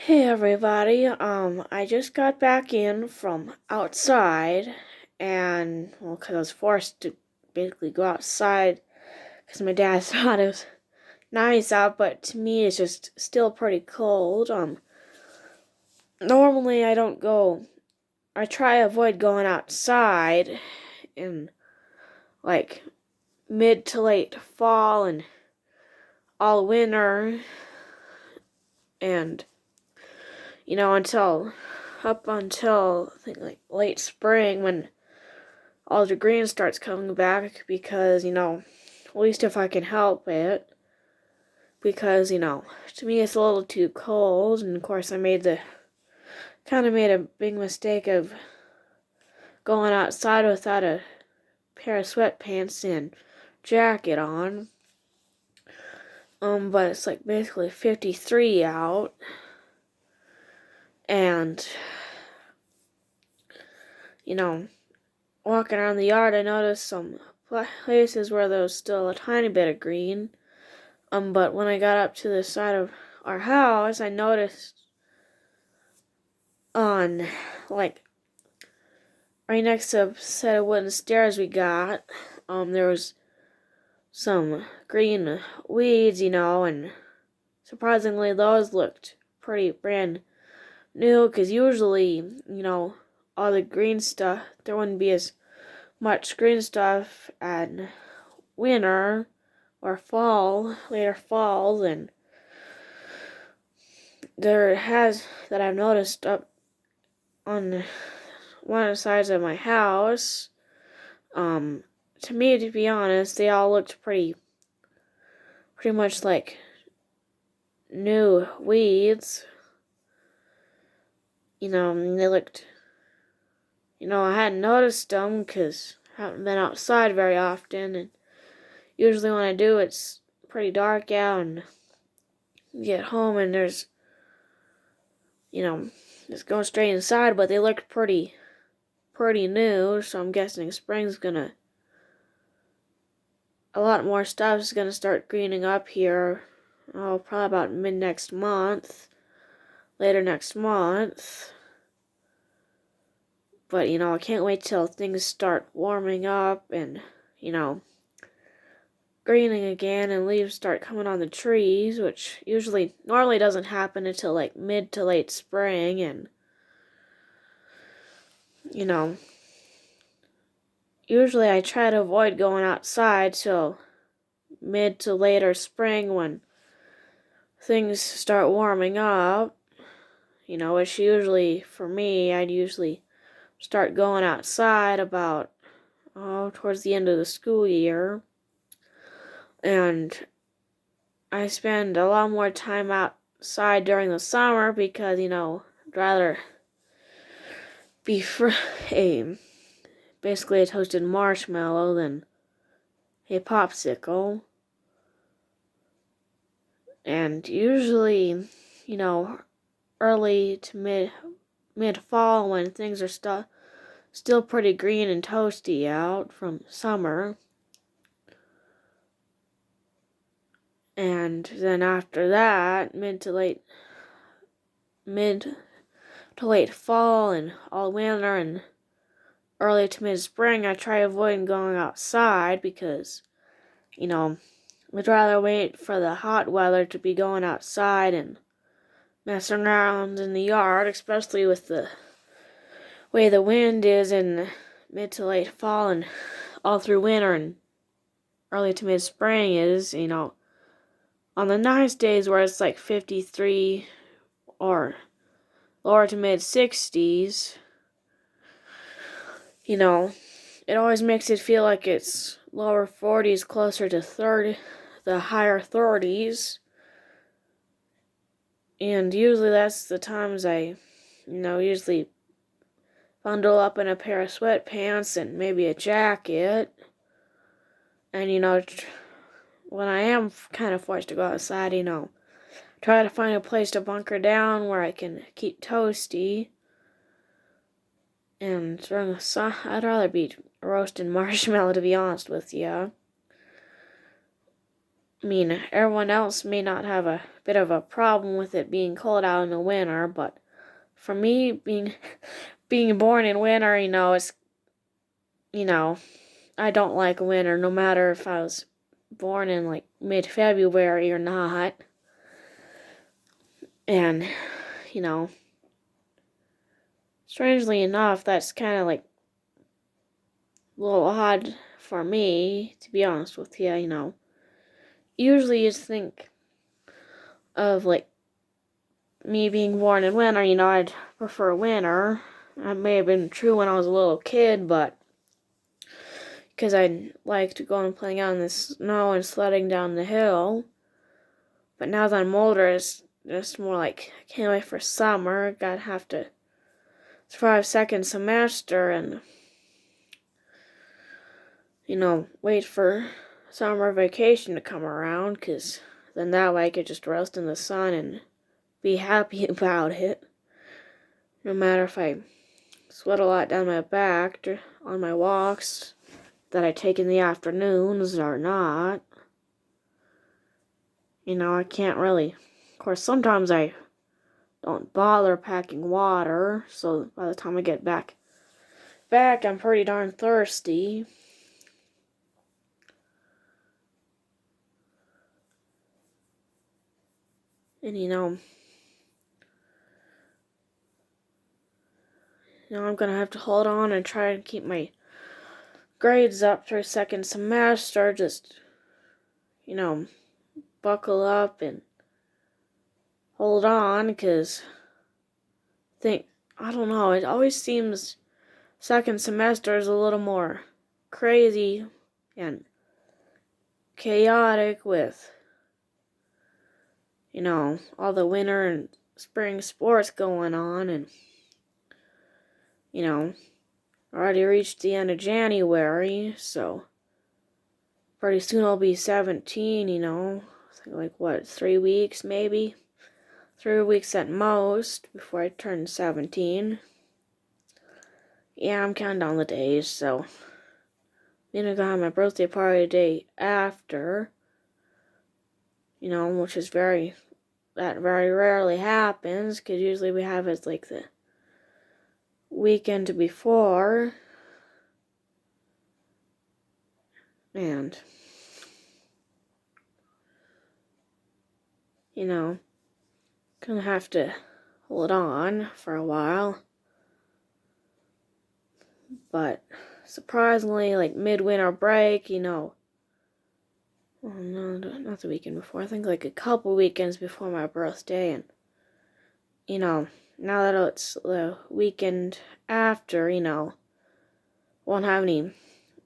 Hey everybody, I just got back in from outside and, well, 'cause I was forced to basically go outside because my dad thought it was nice out, but to me it's just still pretty cold. Normally I try to avoid going outside in like mid to late fall and all winter and, up until I think like late spring when all the green starts coming back because, at least if I can help it, because, to me it's a little too cold, and of course I made a big mistake of going outside without a pair of sweatpants and jacket on. But it's like basically 53 out, and, you know, walking around the yard I noticed some places where there was still a tiny bit of green. But when I got up to the side of our house, I noticed on, like, right next to a set of wooden stairs we got, there was some green weeds, and surprisingly those looked pretty brand new, because usually, all the green stuff, there wouldn't be as much green stuff at winter or later fall, than there has that I've noticed up on one of the sides of my house. To me, to be honest, they all looked pretty much like new weeds. They looked, I hadn't noticed them because I haven't been outside very often, and usually when I do, it's pretty dark out, and you get home and there's, just going straight inside, but they looked pretty new, so I'm guessing spring's gonna, a lot more stuff's gonna start greening up here. Oh, probably about later next month. But, I can't wait till things start warming up and, greening again and leaves start coming on the trees, which normally doesn't happen until like mid to late spring. And, you know, usually I try to avoid going outside till mid to later spring when things start warming up. Which usually, for me, I'd usually start going outside about, towards the end of the school year. And I spend a lot more time outside during the summer because, I'd rather be basically a toasted marshmallow than a popsicle. And usually, early to mid fall, when things are still pretty green and toasty out from summer. And then after that, mid to late fall and all winter and early to mid spring, I try avoiding going outside because, I'd rather wait for the hot weather to be going outside and messing around in the yard, especially with the way the wind is in mid to late fall and all through winter and early to mid spring is, on the nice days where it's like 53 or lower to mid 60s, it always makes it feel like it's lower 40s, closer to 30, the higher 30s. And usually that's the times I, usually bundle up in a pair of sweatpants and maybe a jacket. And, when I am kind of forced to go outside, try to find a place to bunker down where I can keep toasty. And during the sun, I'd rather be roasting marshmallow, to be honest with you. I mean, everyone else may not have a bit of a problem with it being cold out in the winter, but for me, being born in winter, I don't like winter, no matter if I was born in like mid-February or not. And, you know, strangely enough, that's kind of like a little odd for me, to be honest with you. Usually you'd think of like me being born in winter, I'd prefer winter. That may have been true when I was a little kid, but because I liked going and playing out in the snow and sledding down the hill. But now that I'm older, it's just more like I can't wait for summer. Gotta have to survive second semester and, wait for summer vacation to come around, because then that way I could just rest in the sun and be happy about it. No matter if I sweat a lot down my back on my walks that I take in the afternoons or not. I can't really. Of course, sometimes I don't bother packing water, so by the time I get back, I'm pretty darn thirsty. And I'm gonna have to hold on and try and keep my grades up through second semester. Just, buckle up and hold on, because I don't know, it always seems second semester is a little more crazy and chaotic with, all the winter and spring sports going on, and, already reached the end of January, so pretty soon I'll be 17, like what, 3 weeks maybe? 3 weeks at most before I turn 17. Yeah, I'm counting down the days, so then I'm gonna have my birthday party the day after, which is very rarely happens, because usually we have it like the weekend before. And, gonna have to hold on for a while. But surprisingly, like midwinter break, oh no, not the weekend before. I think like a couple weekends before my birthday, and now that it's the weekend after, won't have any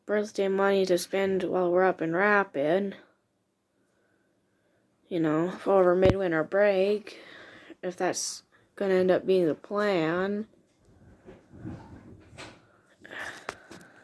birthday money to spend while we're up in Rapid. For midwinter break, if that's gonna end up being the plan.